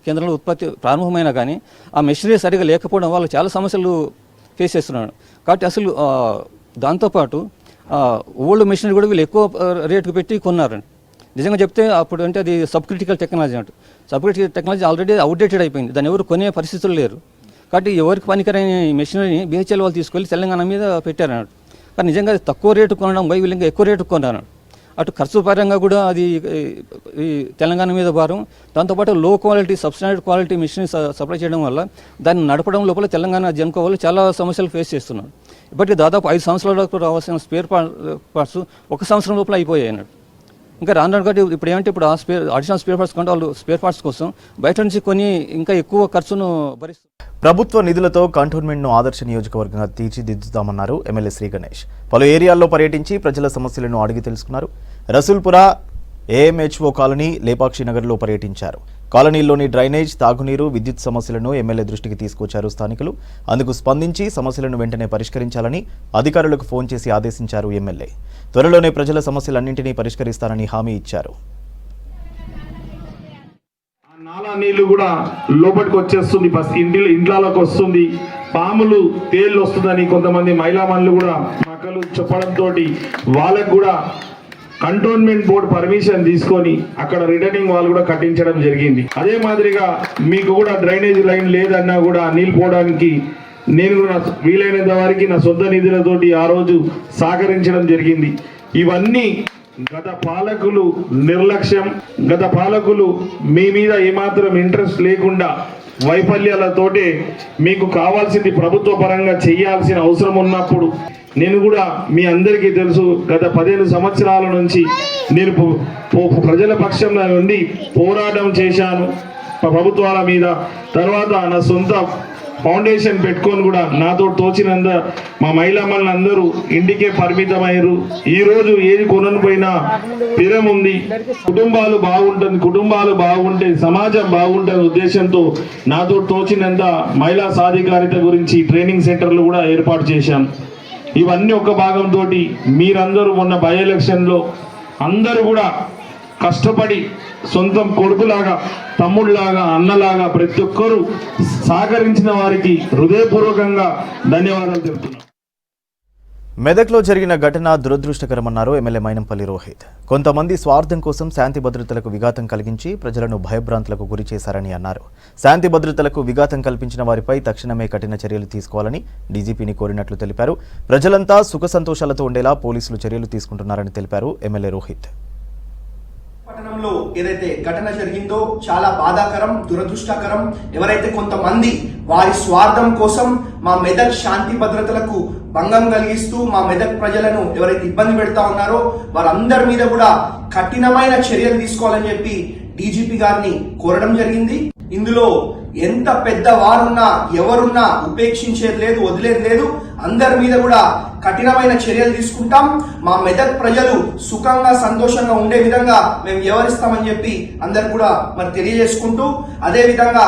కేంద్రంలో ఉత్పత్తి ప్రారంభమైనా కానీ ఆ మెషినరీ సరిగా లేకపోవడం వల్ల చాలా సమస్యలు ఫేస్ చేస్తున్నాడు. కాబట్టి అసలు దాంతోపాటు ఓల్డ్ మెషినరీ కూడా వీళ్ళు ఎక్కువ రేటుకు పెట్టి కొన్నారండి. నిజంగా చెప్తే అప్పుడు అంటే అది సబ్ క్రిటికల్ టెక్నాలజీ అంట. Sub critical technology already outdated అయిపోయింది, దాన్ని ఎవరు కొనే పరిస్థితులు లేరు. కాబట్టి ఎవరికి పనికిరైన మెషినరీని BHEL వాళ్ళు తీసుకెళ్ళి తెలంగాణ మీద పెట్టారన్నట్టు. కానీ నిజంగా అది తక్కువ రేటు కొనడం పోయి వీళ్ళు ఇంకా ఎక్కువ రేటు కొన్నారు. అటు ఖర్చు పరంగా కూడా అది ఈ తెలంగాణ మీద భారం. దాంతోపాటు low quality substandard quality machinery supply చేయడం వల్ల దాన్ని నడపడం లోపల తెలంగాణ జెన్కో వాళ్ళు చాలా సమస్యలు ఫేస్ చేస్తున్నారు. ఇప్పటికీ దాదాపు 5 సంవత్సరాల వరకు రావాల్సిన స్పేర్ పార్ట్స్ 1 సంవత్సరం లోపల అయిపోయాయి అన్నట్టు. ఇంకా రాను కాబట్టి ఇప్పుడు ఏమంటే ఇప్పుడు అడిషనల్ స్పేర్ పార్ట్స్ కొంటే వాళ్ళు స్పేర్ పార్ట్స్ కోసం బయట నుంచి కొని ఇంకా ఎక్కువ ఖర్చును భరిస్తారు. ప్రభుత్వ నిధులతో కంటోన్మెంట్ను ఆదర్శ నియోజకవర్గంగా తీర్చిదిద్దుతామన్నారు ఎమ్మెల్యే శ్రీ గణేష్. పలు ఏరియాల్లో పర్యటించి ప్రజల సమస్యలను అడిగి తెలుసుకున్నారు. రసూల్పుర, ఏఎంహెచ్ఓ కాలనీ, లేపాక్షి నగర్లో పర్యటించారు. కాలనీల్లోని డ్రైనేజ్, తాగునీరు, విద్యుత్ సమస్యలను ఎమ్మెల్యే దృష్టికి తీసుకొచ్చారు స్థానికులు. అందుకు స్పందించి సమస్యలను వెంటనే పరిష్కరించాలని అధికారులకు ఫోన్ చేసి ఆదేశించారు ఎమ్మెల్యే. త్వరలోనే ప్రజల సమస్యలన్నింటినీ పరిష్కరిస్తానని హామీ ఇచ్చారు. నాలా నీళ్లు కూడా లోపలికి వచ్చేస్తుంది, ఇంట్లోకి వస్తుంది, పాములు తేళ్లు వస్తుందని కొంతమంది మహిళామణులు కూడా మక్కలు చెప్పడంతో వాళ్ళకు కూడా కంటోన్మెంట్ బోర్డు పర్మిషన్ తీసుకొని అక్కడ రిటర్నింగ్ వాళ్ళు కూడా కట్టించడం జరిగింది. అదే మాదిరిగా మీకు కూడా డ్రైనేజ్ లైన్ లేదన్నా కూడా నీళ్ళు పోవడానికి నేను కూడా వీలైనంత వారికి నా సొంత నిధులతోటి ఆ రోజు సహకరించడం జరిగింది. ఇవన్నీ గత పాలకులు నిర్లక్ష్యం, గత పాలకులు మీ మీద ఏమాత్రం ఇంట్రెస్ట్ లేకుండా వైఫల్యాలతోటే మీకు కావాల్సింది ప్రభుత్వ పరంగా చేయాల్సిన అవసరం ఉన్నప్పుడు నేను కూడా మీ అందరికీ తెలుసు, గత 15 సంవత్సరాల నుంచి నేను ప్రజల పక్షంలో ఉండి పోరాటం చేశాను ప్రభుత్వాల మీద. తర్వాత నా సొంత ఫౌండేషన్ పెట్టుకొని కూడా నాతో తోచినంత మా మహిళామణులందరూ ఇంటికే పరిమితమయ్యారు. ఈరోజు ఏది కొనకపోయినా స్థిరం ఉంది. కుటుంబాలు బాగుంటే సమాజం బాగుంటుంది ఉద్దేశంతో నాతో తోచినంత మహిళా సాధికారిత గురించి ట్రైనింగ్ సెంటర్లు కూడా ఏర్పాటు చేశాం. ఇవన్నీ ఒక భాగంతో మీరందరూ మొన్న బై ఎలక్షన్లో అందరూ కూడా కష్టపడి సొంతం కొడుకులాగా, తమ్ముళ్లాగా, అన్నలాగా ప్రతి ఒక్కరూ సహకరించిన వారికి హృదయపూర్వకంగా ధన్యవాదాలు తెలుపుతున్నాం. మెదక్లో జరిగిన ఘటన దురదృష్టకరమన్నారు ఎమ్మెల్యే మైనంపల్లి రోహిత్. కొంతమంది స్వార్థం కోసం శాంతి భద్రతలకు విఘాతం కలిగించి ప్రజలను భయభ్రాంతులకు గురి చేశారని అన్నారు. శాంతి భద్రతలకు విఘాతం కల్పించిన వారిపై తక్షణమే కఠిన చర్యలు తీసుకోవాలని డీజీపీని కోరినట్లు తెలిపారు. ప్రజలంతా సుఖ సంతోషాలతో ఉండేలా పోలీసులు చర్యలు తీసుకుంటున్నారని తెలిపారు ఎమ్మెల్యే రోహిత్. పట్టణంలో ఏదైతే ఘటన జరిగిందో చాలా బాధాకరం, దురదృష్టకరం. ఎవరైతే కొంతమంది వారి స్వార్థం కోసం మా మెదక్ శాంతి భద్రతలకు భంగం కలిగిస్తూ మా మెదక్ ప్రజలను ఎవరైతే ఇబ్బంది పెడతా ఉన్నారో వారందరి మీద కూడా కఠినమైన చర్యలు తీసుకోవాలని చెప్పి డీజీపీ గారిని కోరడం జరిగింది. ఇందులో ఎంత పెద్ద వారున్నా ఎవరున్నా ఉపేక్షించేది లేదు, వదిలేది లేదు. అందరి మీద కూడా కఠినమైన చర్యలు తీసుకుంటాం. మా మెదక్ ప్రజలు సుఖంగా సంతోషంగా ఉండే విధంగా మేము వ్యవహరిస్తామని చెప్పి అందరు కూడా మరి తెలియజేసుకుంటూ, అదే విధంగా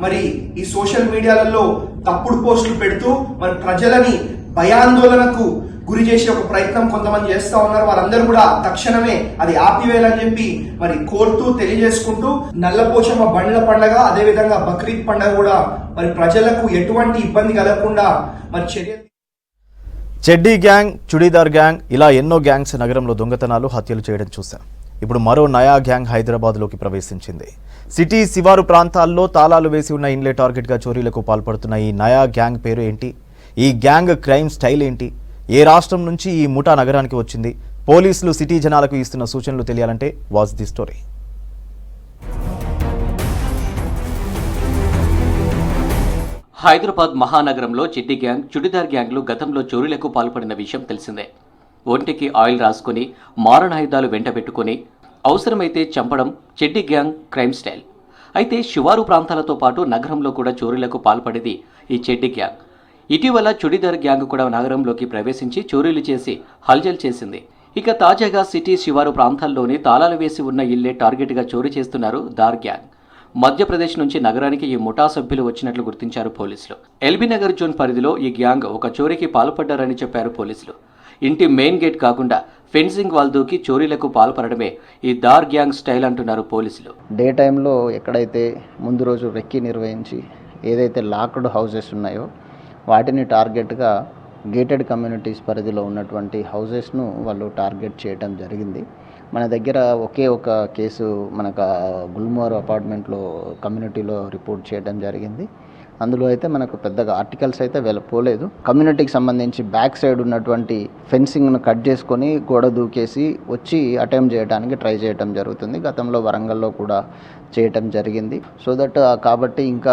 మరి ఈ సోషల్ మీడియాలలో తప్పుడు పోస్టులు పెడుతూ మరి ప్రజలని భయాందోళనకు గురి చేసే ఒక ప్రయత్నం కొంతమంది చేస్తా ఉన్నారు. వారందరూ కూడా తక్షణమే అది ఆపివేయాలని చెప్పి మరి కోరుతూ తెలియజేసుకుంటూ, నల్లపోచమ్మ బండ్ల పండగ అదే విధంగా బక్రీద్ పండగ కూడా మరి ప్రజలకు ఎటువంటి ఇబ్బంది కలగకుండా మరి చర్యలు. చెడ్డీ గ్యాంగ్, చుడీదార్ గ్యాంగ్, ఇలా ఎన్నో గ్యాంగ్స్ నగరంలో దొంగతనాలు, హత్యలు చేయడం చూశాం. ఇప్పుడు మరో నయా గ్యాంగ్ హైదరాబాద్లోకి ప్రవేశించింది. సిటీ శివారు ప్రాంతాల్లో తాళాలు వేసి ఉన్న ఇండ్లే టార్గెట్గా చోరీలకు పాల్పడుతున్న ఈ నయా గ్యాంగ్ పేరు ఏంటి? ఈ గ్యాంగ్ క్రైమ్ స్టైల్ ఏంటి? ఏ రాష్ట్రం నుంచి ఈ ముఠా నగరానికి వచ్చింది? పోలీసులు సిటీ జనాలకు ఇస్తున్న సూచనలు తెలియాలంటే వాచ్ ది స్టోరీ. హైదరాబాద్ మహానగరంలో చెడ్డీ గ్యాంగ్, చుడిదార్ గ్యాంగ్లు గతంలో చోరీలకు పాల్పడిన విషయం తెలిసిందే. ఒంటికి ఆయిల్ రాసుకుని మారణాయుధాలు వెంటబెట్టుకుని అవసరమైతే చంపడం చెడ్డీ గ్యాంగ్ క్రైమ్ స్టైల్. అయితే శివారు ప్రాంతాలతో పాటు నగరంలో కూడా చోరీలకు పాల్పడేది ఈ చెడ్డీ గ్యాంగ్. ఇటీవల చుడిదార్ గ్యాంగ్ కూడా నగరంలోకి ప్రవేశించి చోరీలు చేసి హల్చల్ చేసింది. ఇక తాజాగా సిటీ శివారు ప్రాంతాల్లోని తాళాలు వేసి ఉన్న ఇల్లే టార్గెట్గా చోరీ చేస్తున్నారు దార్ గ్యాంగ్. మధ్యప్రదేశ్ నుంచి నగరానికి ఈ ముఠా సభ్యులు వచ్చినట్లు గుర్తించారు పోలీసులు. ఎల్బీ నగర్ జోన్ పరిధిలో ఈ గ్యాంగ్ ఒక చోరీకి పాల్పడ్డారని చెప్పారు పోలీసులు. ఇంటి మెయిన్ గేట్ కాకుండా ఫెన్సింగ్ వాల్ దూకి చోరీలకు పాల్పడమే ఈ దార్ గ్యాంగ్ స్టైల్ అంటున్నారు పోలీసులు. డే టైంలో ఎక్కడైతే ముందు రోజు రెక్కీ నిర్వహించి ఏదైతే లాక్డ్ హౌసెస్ ఉన్నాయో వాటిని టార్గెట్గా గేటెడ్ కమ్యూనిటీస్ పరిధిలో ఉన్నటువంటి హౌసెస్ను వాళ్ళు టార్గెట్ చేయడం జరిగింది. మన దగ్గర ఒకే ఒక కేసు మనకు గుల్మోర్ అపార్ట్మెంట్లో కమ్యూనిటీలో రిపోర్ట్ చేయడం జరిగింది. అందులో అయితే మనకు పెద్దగా ఆర్టికల్స్ అయితే పోలేదు. కమ్యూనిటీకి సంబంధించి బ్యాక్ సైడ్ ఉన్నటువంటి ఫెన్సింగ్ను కట్ చేసుకొని గోడ దూకేసి వచ్చి అటెంప్ట్ చేయడానికి ట్రై చేయడం జరుగుతుంది. గతంలో వరంగల్లో కూడా చేయటం జరిగింది. సో దట్ కాబట్టి ఇంకా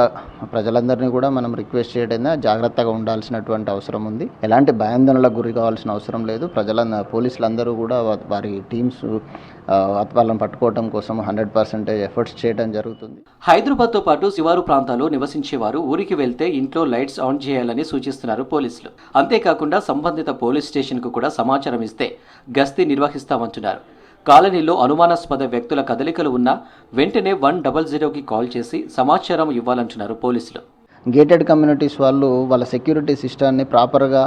ప్రజలందరినీ కూడా మనం రిక్వెస్ట్ చేయడం జాగ్రత్తగా ఉండాల్సినటువంటి అవసరం ఉంది. ఎలాంటి భయాందోళనలకు గురి కావాల్సిన అవసరం లేదు. పోలీసులందరూ కూడా వారి టీమ్స్ వాళ్ళని పట్టుకోవడం కోసం 100% ఎఫర్ట్స్ చేయడం జరుగుతుంది. హైదరాబాద్తో పాటు శివారు ప్రాంతాల్లో నివసించేవారు ఊరికి వెళ్తే ఇంట్లో లైట్స్ ఆన్ చేయాలని సూచిస్తున్నారు పోలీసులు. అంతేకాకుండా సంబంధిత పోలీస్ స్టేషన్కు కూడా సమాచారం ఇస్తే గస్తీ నిర్వహిస్తామంటున్నారు. కాలనీలో అనుమానాస్పద వ్యక్తుల కదలికలు ఉన్నా వెంటనే 100కి కాల్ చేసి సమాచారం ఇవ్వాలంటున్నారు పోలీసులు. గేటెడ్ కమ్యూనిటీస్ వాళ్ళు వాళ్ళ సెక్యూరిటీ సిస్టాన్ని ప్రాపర్గా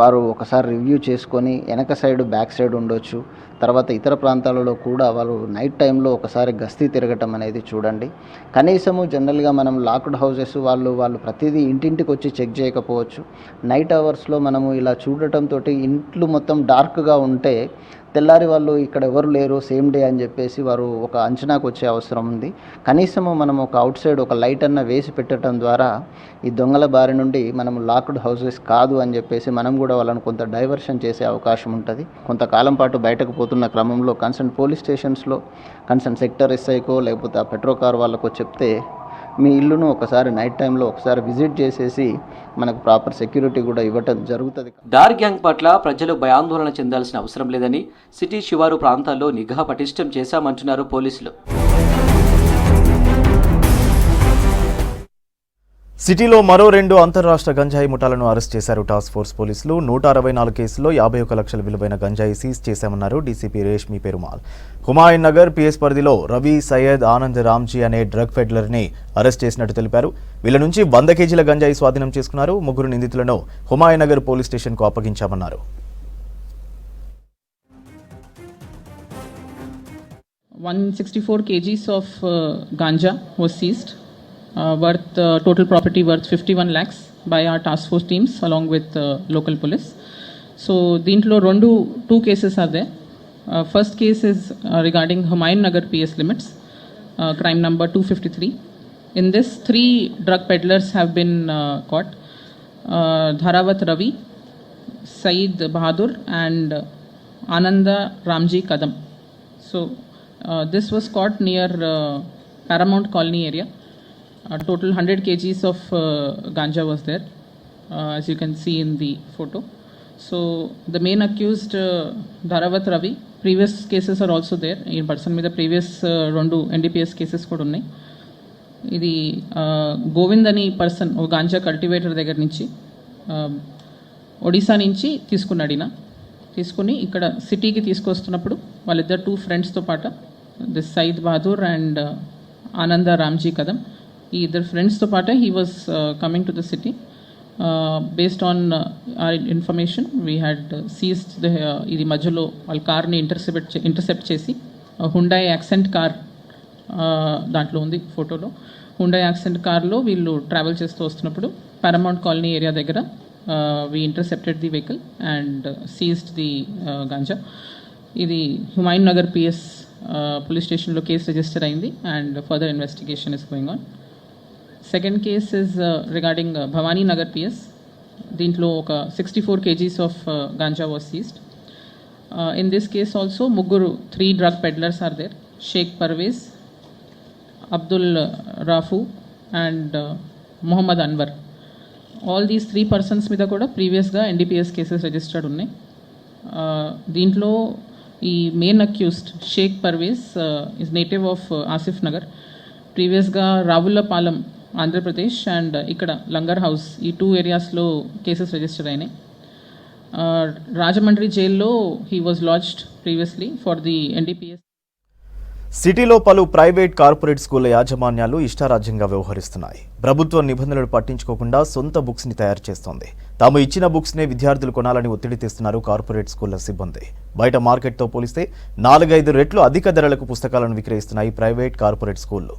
వారు ఒకసారి రివ్యూ చేసుకొని వెనక సైడ్ బ్యాక్ సైడ్ ఉండొచ్చు. తర్వాత ఇతర ప్రాంతాలలో కూడా వాళ్ళు నైట్ టైంలో ఒకసారి గస్తీ తిరగటం అనేది చూడండి. కనీసము జనరల్గా మనం లాక్డ్ హౌసెస్ వాళ్ళు ప్రతిదీ ఇంటింటికి వచ్చి చెక్ చేయకపోవచ్చు. నైట్ అవర్స్లో మనము ఇలా చూడటంతో ఇంట్లు మొత్తం డార్క్గా ఉంటే తెల్లారి వాళ్ళు ఇక్కడ ఎవరు లేరు సేమ్ డే అని చెప్పేసి వారు ఒక అంచనాకు వచ్చే అవసరం ఉంది. కనీసము మనం ఒక అవుట్ సైడ్ ఒక లైట్ అన్న వేసి పెట్టడం ద్వారా ఈ దొంగల బారి నుండి మనం లాక్డ్ హౌసెస్ కాదు అని చెప్పేసి మనం కూడా వాళ్ళని కొంత డైవర్షన్ చేసే అవకాశం ఉంటుంది. కొంతకాలం పాటు బయటకు పోతున్న క్రమంలో కన్సర్న్ పోలీస్ స్టేషన్స్లో కన్సర్న్ సెక్టర్ ఎస్ఐకో లేకపోతే ఆ పెట్రో కార్ వాళ్ళకో చెప్తే మీ ఇల్లును ఒకసారి నైట్ టైంలో ఒకసారి విజిట్ చేసేసి మనకు ప్రాపర్ సెక్యూరిటీ కూడా ఇవ్వటం జరుగుతుంది. డార్ గ్యాంగ్ పట్ల ప్రజలు భయాందోళన చెందాల్సిన అవసరం లేదని సిటీ శివారు ప్రాంతాల్లో నిఘా పటిష్టం చేశామంటున్నారు పోలీసులు. సిటీలో మరో 2 అంతర్రాష్ట్ర గంజాయి ముఠాలను అరెస్ట్ చేశారు టాస్క్ ఫోర్స్ పోలీసులు. 164 కేసుల్లో 51 లక్షల విలువైన గంజాయి సీజ్ చేశామన్నారు డీసీపీ రేష్మి పెరుమాల్. హుమాయూన్ నగర్ పిఎస్ పరిధిలో రవి, సయ్యద్, ఆనంద్, రామ్జీ అనే డ్రగ్ పెడ్లర్ని అరెస్ట్ చేసినట్టు తెలిపారు. వీళ్ళ నుంచి 100 కేజీల గంజాయి స్వాధీనం చేసుకున్నారు. 3 నిందితులను హుమాయూన్ నగర్ పోలీస్ స్టేషన్కు అప్పగించామన్నారు. 164 kgs of ganja was seized. Total property worth 51 lakhs by our task force teams along with local police. So deentlo two cases are there. First case is regarding Humayun Nagar PS limits, crime number 253. In this, 3 drug peddlers have been caught. Dharavat Ravi, Saeed Bahadur and Ananda Ramji Kadam. So this was caught near Paramount Colony area. Total 100 kgs of ganja was there, as you can see in the photo. So the main accused, Dharavat Ravi, previous cases are also there. In person మీద previous 2 NDPS cases కూడా ఉన్నాయి. ఇది గోవింద్ అని person ఓ ganja cultivator దగ్గర నుంచి ఒడిశా నుంచి తీసుకుని ఇక్కడ సిటీకి తీసుకొస్తున్నప్పుడు వాళ్ళిద్దరు 2 ఫ్రెండ్స్తో పాటు దిస్ సయీద్ బహదూర్ అండ్ ఆనంద రామ్జీ కదం ఈ ఇద్దరు ఫ్రెండ్స్తో పాటు he was coming to the city. Based on or information we had seized ఇది మధ్యలో వాళ్ళ కార్ని ఇంటర్సెప్ట్ చేసి హుండాయ్ యాక్సెంట్ కార్ దాంట్లో ఉంది ఫోటోలో. హుండాయ్ యాక్సెంట్ కార్లో వీళ్ళు ట్రావెల్ చేస్తూ వస్తున్నప్పుడు పారామౌంట్ కాలనీ ఏరియా దగ్గర we intercepted the vehicle and seized the ganja. ఇది హుమాయూన్ నగర్ పిఎస్ పోలీస్ స్టేషన్లో కేసు రిజిస్టర్ అయింది and further investigation is going on. Second case is regarding Bhavani Nagar PS. Deentlo oka 64 kgs of ganja was seized. In this case also Mugguru 3 drug peddlers are there. Sheikh Parvez, Abdul Rafu and Muhammad Anwar. All these 3 persons మీద కూడా ప్రీవియస్గా NDPS cases registered ఉన్నాయి. దీంట్లో ఈ main accused Sheikh Parvez is native of Asif Nagar. ప్రీవియస్గా Ravulapalem Andhra Pradesh and ఇక్కడ langar house ఈ 2 ఏరియాస్లో కేసెస్ రిజిస్టర్ అయినాయి. రాజమండ్రి జైల్లో he was lodged previously for the NDPS. సిటీలో పలు ప్రైవేట్ కార్పొరేట్ స్కూళ్ల యాజమాన్యాలు ఇష్టారాజ్యంగా వ్యవహరిస్తున్నాయి. ప్రభుత్వ నిబంధనలు పట్టించుకోకుండా సొంత బుక్స్ ని తయారు చేస్తోంది. తాము ఇచ్చిన బుక్స్ నే విద్యార్థులు కొనాలని ఒత్తిడి తెస్తున్నారు కార్పొరేట్ స్కూళ్ల సిబ్బంది. బయట మార్కెట్తో పోలిస్తే 4-5 రెట్లు అధిక ధరలకు పుస్తకాలను విక్రయిస్తున్నాయి ప్రైవేట్ కార్పొరేట్ స్కూళ్లు.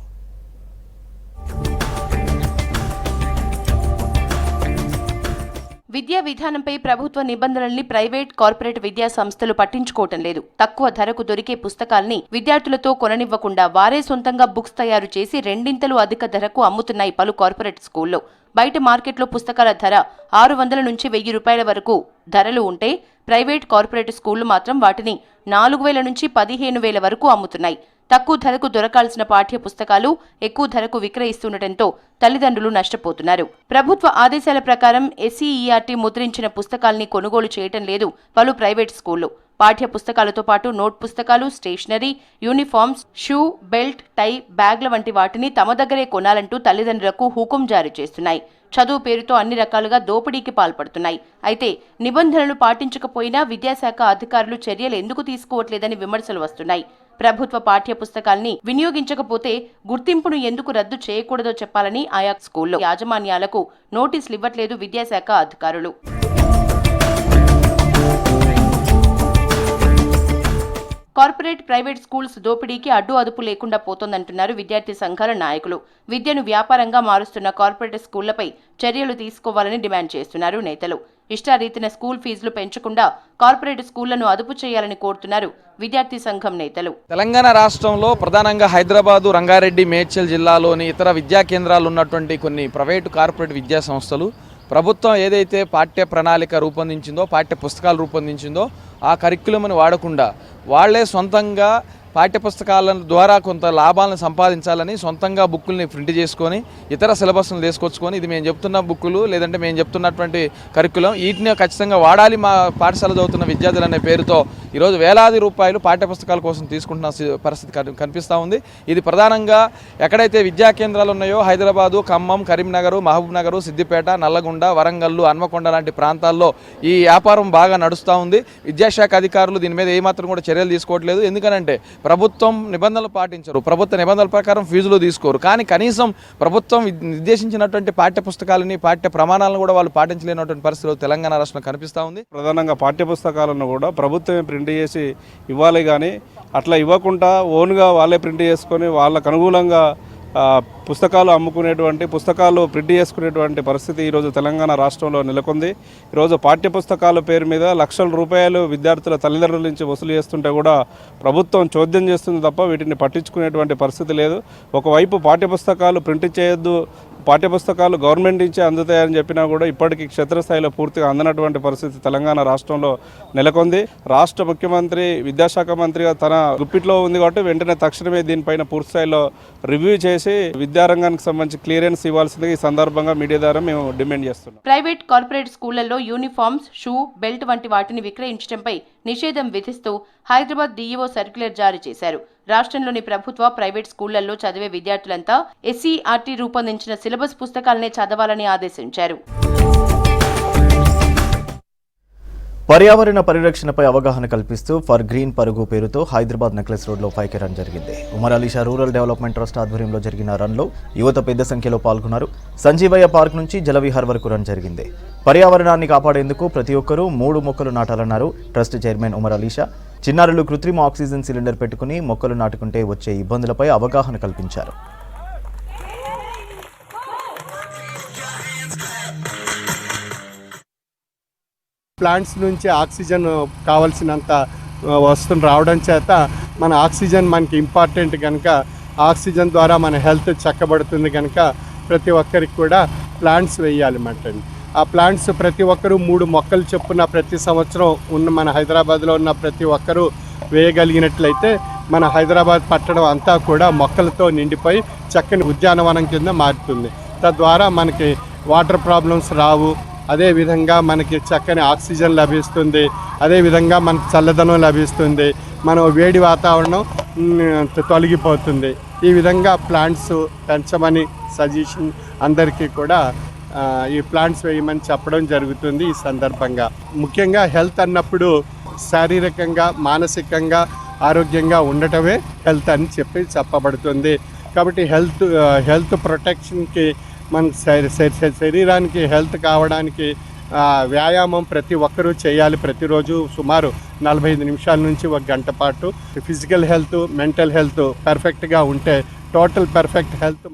విద్యా విధానంపై ప్రభుత్వ నిబంధనల్ని ప్రైవేట్ కార్పొరేట్ విద్యా సంస్థలు పట్టించుకోవటం లేదు. తక్కువ ధరకు దొరికే పుస్తకాల్ని విద్యార్థులతో కొననివ్వకుండా వారే సొంతంగా బుక్స్ తయారు చేసి 2 అధిక ధరకు అమ్ముతున్నాయి పలు కార్పొరేట్ స్కూల్లో. బయట మార్కెట్లో పుస్తకాల ధర 600 నుంచి 1000 రూపాయల వరకు ధరలు ఉంటే ప్రైవేట్ కార్పొరేట్ స్కూళ్లు మాత్రం వాటిని 4000 నుంచి 15000 వరకు అమ్ముతున్నాయి. తక్కువ ధరకు దొరకాల్సిన పాఠ్య పుస్తకాలు ఎక్కువ ధరకు విక్రయిస్తుండటంతో తల్లిదండ్రులు నష్టపోతున్నారు. ప్రభుత్వ ఆదేశాల ప్రకారం SCERT ముద్రించిన పుస్తకాల్ని కొనుగోలు చేయటం లేదు పలు ప్రైవేట్ స్కూళ్లు. పాఠ్య పుస్తకాలతో పాటు నోట్ పుస్తకాలు, స్టేషనరీ, యూనిఫామ్స్, షూ, బెల్ట్, టై, బ్యాగ్ల వంటి వాటిని తమ దగ్గరే కొనాలంటూ తల్లిదండ్రులకు హుకుం జారీ చేస్తున్నాయి. చదువు పేరుతో అన్ని రకాలుగా దోపిడీకి పాల్పడుతున్నాయి. అయితే నిబంధనలు పాటించకపోయినా విద్యాశాఖ అధికారులు చర్యలు ఎందుకు తీసుకోవట్లేదని విమర్శలు వస్తున్నాయి. ప్రభుత్వ పాఠ్య పుస్తకాల్ని వినియోగించకపోతే గుర్తింపును ఎందుకు రద్దు చేయకూడదో చెప్పాలని ఆయా స్కూల్లో యాజమాన్యాలకు నోటీసులు ఇవ్వట్లేదు విద్యాశాఖ అధికారులు. కార్పొరేట్ ప్రైవేట్ స్కూల్స్ దోపిడీకి అడ్డు అదుపు లేకుండా పోతోందంటున్నారు విద్యార్థి సంఘాల నాయకులు. విద్యను వ్యాపారంగా మారుస్తున్న కార్పొరేట్ స్కూళ్లపై చర్యలు తీసుకోవాలని డిమాండ్ చేస్తున్నారు నేతలు. ఇష్టారీతిన స్కూల్ ఫీజులు పెంచకుండా కార్పొరేట్ స్కూళ్లను అదుపు చేయాలని కోరుతున్నారు విద్యార్థి సంఘం నేతలు. తెలంగాణ రాష్ట్రంలో ప్రధానంగా హైదరాబాదు, రంగారెడ్డి, మేడ్చల్ జిల్లాలోని ఇతర విద్యా కేంద్రాలు ఉన్నటువంటి కొన్ని ప్రైవేటు కార్పొరేట్ విద్యా సంస్థలు ప్రభుత్వం ఏదైతే పాఠ్య ప్రణాళిక రూపొందించిందో, పాఠ్య పుస్తకాలు రూపొందించిందో ఆ కరిక్యులంని వాడకుండా వాళ్లే సొంతంగా పాఠ్యపుస్తకాల ద్వారా కొంత లాభాలను సంపాదించాలని సొంతంగా బుక్కుల్ని ప్రింట్ చేసుకొని ఇతర సిలబస్ను తీసుకొచ్చుకొని ఇది మేము చెప్తున్న బుక్కులు లేదంటే మేము చెప్తున్నటువంటి కరిక్యులం వీటిని ఖచ్చితంగా వాడాలి మా పాఠశాల చదువుతున్న విద్యార్థులు అనే పేరుతో ఈరోజు వేలాది రూపాయలు పాఠ్యపుస్తకాల కోసం తీసుకుంటున్న పరిస్థితి కనిపిస్తూ ఉంది. ఇది ప్రధానంగా ఎక్కడైతే విద్యా కేంద్రాలు ఉన్నాయో హైదరాబాదు, ఖమ్మం, కరీంనగర్, మహబూబ్నగర్, సిద్దిపేట, నల్లగొండ, వరంగల్, హన్మకొండ లాంటి ప్రాంతాల్లో ఈ వ్యాపారం బాగా నడుస్తూ ఉంది. విద్యాశాఖ అధికారులు దీని మీద ఏమాత్రం కూడా చర్యలు తీసుకోవట్లేదు. ఎందుకనంటే ప్రభుత్వం నిబంధనలు పాటించరు, ప్రభుత్వ నిబంధనల ప్రకారం ఫీజులు తీసుకోరు. కానీ కనీసం ప్రభుత్వం నిర్దేశించినటువంటి పాఠ్య పుస్తకాలని, పాఠ్య ప్రమాణాలను కూడా వాళ్ళు పాటించలేనటువంటి పరిస్థితులు తెలంగాణ రాష్ట్రంలో కనిపిస్తూ ఉంది. ప్రధానంగా పాఠ్య పుస్తకాలను కూడా ప్రభుత్వమే ప్రింట్ చేసి ఇవ్వాలి, కానీ అట్లా ఇవ్వకుండా ఓన్గా వాళ్ళే ప్రింట్ చేసుకొని వాళ్ళకు అనుకూలంగా పుస్తకాలు అమ్ముకునేటువంటి, పుస్తకాలు ప్రింట్ చేసుకునేటువంటి పరిస్థితి ఈరోజు తెలంగాణ రాష్ట్రంలో నెలకొంది. ఈరోజు పాఠ్య పుస్తకాల పేరు మీద లక్షల రూపాయలు విద్యార్థుల తల్లిదండ్రుల నుంచి వసూలు చేస్తుంటే కూడా ప్రభుత్వం చోద్యం చేస్తుంది తప్ప వీటిని పట్టించుకునేటువంటి పరిస్థితి లేదు. ఒకవైపు పాఠ్య పుస్తకాలు ప్రింట్ చేయొద్దు, పాఠ్యపుస్తకాలు గవర్నమెంట్ నుంచే అందుతాయని చెప్పినా కూడా ఇప్పటికీ క్షేత్రస్థాయిలో పూర్తిగా అందనటువంటి పరిస్థితి తెలంగాణ రాష్ట్రంలో నెలకొంది. రాష్ట్ర ముఖ్యమంత్రి విద్యాశాఖ మంత్రిగా తన గుప్పిట్లో ఉంది కాబట్టి వెంటనే తక్షణమే దీనిపైన పూర్తిస్థాయిలో రివ్యూ చేసి విద్యారంగానికి సంబంధించి క్లియరెన్స్ ఇవ్వాల్సిందిగా ఈ సందర్భంగా మీడియా ద్వారా మేము డిమాండ్ చేస్తున్నాం. ప్రైవేట్ కార్పొరేట్ స్కూళ్లలో యూనిఫామ్స్, షూ, బెల్ట్ వంటి వాటిని విక్రయించడంపై నిషేధం విధిస్తూ హైదరాబాద్ DEO సర్క్యులర్ జారీ చేశారు. రాష్ట్రంలోని ప్రభుత్వ, ప్రైవేట్ స్కూళ్లలో చదివే విద్యార్థులంతా SCERT రూపొందించిన సిలబస్ పుస్తకాలనే చదవాలని ఆదేశించారు. పర్యావరణ పరిరక్షణపై అవగాహన కల్పిస్తూ ఫర్ గ్రీన్ పరుగు పేరుతో హైదరాబాద్ నెక్లెస్ రోడ్లో 5K రన్ జరిగింది. Umar Alisha rural development trust ఆధ్వర్యంలో జరిగిన రన్లో యువత పెద్ద సంఖ్యలో పాల్గొన్నారు. సంజీవయ్య పార్క్ నుంచి జలవిహార్ వరకు రన్ జరిగింది. పర్యావరణాన్ని కాపాడేందుకు ప్రతి ఒక్కరూ 3 మొక్కలు నాటాలన్నారు ట్రస్ట్ చైర్మన్ ఉమర్ అలీషా. చిన్నారులు కృత్రిమ ఆక్సిజన్ సిలిండర్ పెట్టుకుని మొక్కలు నాటుకుంటే వచ్చే ఇబ్బందులపై అవగాహన కల్పించారు. ప్లాంట్స్ నుంచి ఆక్సిజన్ కావాల్సినంత వస్తువులు రావడం చేత మన ఆక్సిజన్ మనకి ఇంపార్టెంట్ కనుక ఆక్సిజన్ ద్వారా మన హెల్త్ చక్కబడుతుంది కనుక ప్రతి ఒక్కరికి కూడా ప్లాంట్స్ వేయాలన్నమాట. ఆ ప్లాంట్స్ ప్రతి ఒక్కరూ 3 మొక్కలు చొప్పున ప్రతి సంవత్సరం ఉన్న మన హైదరాబాద్లో ఉన్న ప్రతి ఒక్కరూ వేయగలిగినట్లయితే మన హైదరాబాద్ పట్టణం అంతా కూడా మొక్కలతో నిండిపోయి చక్కని ఉద్యానవనం కింద మారుతుంది. తద్వారా మనకి వాటర్ ప్రాబ్లమ్స్ రావు, అదేవిధంగా మనకి చక్కని ఆక్సిజన్ లభిస్తుంది, అదేవిధంగా మనకి చల్లదనం లభిస్తుంది, మన వేడి వాతావరణం తొలగిపోతుంది. ఈ విధంగా ప్లాంట్స్ పెంచమని సజెషన్ అందరికీ కూడా ఈ ప్లాంట్స్ వేయమని చెప్పడం జరుగుతుంది. ఈ సందర్భంగా ముఖ్యంగా హెల్త్ అన్నప్పుడు శారీరకంగా, మానసికంగా ఆరోగ్యంగా ఉండటమే హెల్త్ అని చెప్పబడుతుంది. కాబట్టి హెల్త్ ప్రొటెక్షన్కి మన శరీరానికి హెల్త్ కావడానికి వ్యాయామం ప్రతి ఒక్కరూ చేయాలి. ప్రతిరోజు సుమారు 45 నిమిషాల నుంచి 1 గంట పాటు ఫిజికల్ హెల్త్, మెంటల్ హెల్త్ పర్ఫెక్ట్గా ఉంటే టోటల్ పర్ఫెక్ట్ హెల్త్